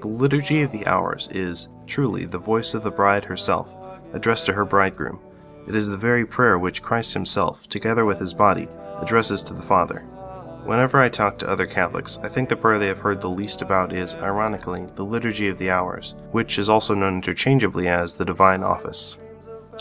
The Liturgy of the Hours is, truly, the voice of the bride herself, addressed to her bridegroom. It is the very prayer which Christ himself, together with his body, addresses to the Father. Whenever I talk to other Catholics, I think the prayer they have heard the least about is, ironically, the Liturgy of the Hours, which is also known interchangeably as the Divine Office.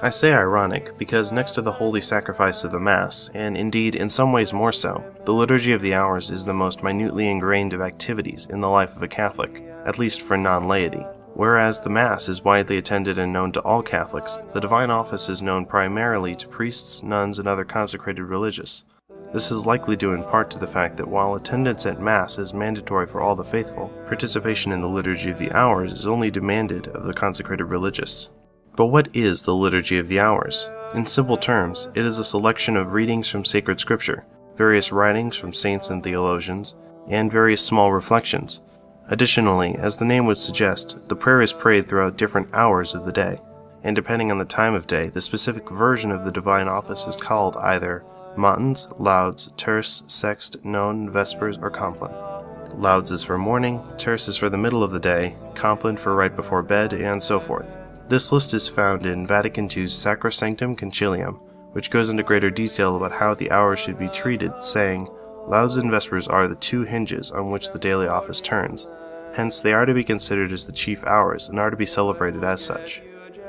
I say ironic because next to the holy sacrifice of the Mass, and indeed in some ways more so, the Liturgy of the Hours is the most minutely ingrained of activities in the life of a Catholic, at least for non-laity. Whereas the Mass is widely attended and known to all Catholics, the Divine Office is known primarily to priests, nuns, and other consecrated religious. This is likely due in part to the fact that while attendance at Mass is mandatory for all the faithful, participation in the Liturgy of the Hours is only demanded of the consecrated religious. But what is the Liturgy of the Hours? In simple terms, it is a selection of readings from sacred scripture, various writings from saints and theologians, and various small reflections. Additionally, as the name would suggest, the prayer is prayed throughout different hours of the day, and depending on the time of day, the specific version of the Divine Office is called either Matins, Lauds, Terce, Sext, None, Vespers, or Compline. Lauds is for morning, Terce is for the middle of the day, Compline for right before bed, and so forth. This list is found in Vatican II's Sacrosanctum Concilium, which goes into greater detail about how the hours should be treated, saying, Lauds and Vespers are the two hinges on which the daily office turns. Hence, they are to be considered as the chief hours and are to be celebrated as such.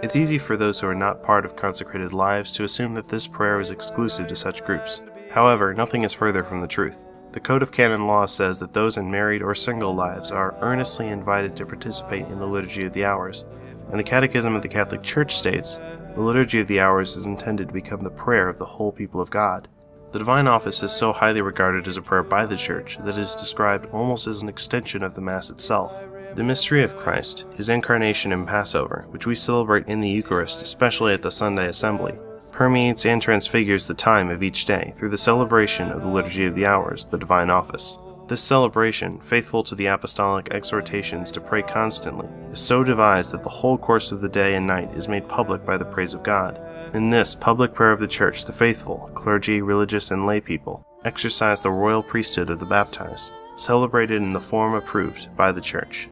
It's easy for those who are not part of consecrated lives to assume that this prayer is exclusive to such groups. However, nothing is further from the truth. The Code of Canon Law says that those in married or single lives are earnestly invited to participate in the Liturgy of the Hours, and the Catechism of the Catholic Church states, the Liturgy of the Hours is intended to become the prayer of the whole people of God. The Divine Office is so highly regarded as a prayer by the Church that it is described almost as an extension of the Mass itself. The mystery of Christ, his incarnation and Passover, which we celebrate in the Eucharist, especially at the Sunday Assembly, permeates and transfigures the time of each day through the celebration of the Liturgy of the Hours, the Divine Office. This celebration, faithful to the apostolic exhortations to pray constantly, is so devised that the whole course of the day and night is made public by the praise of God. In this public prayer of the Church, the faithful, clergy, religious, and lay people, exercise the royal priesthood of the baptized, celebrated in the form approved by the Church.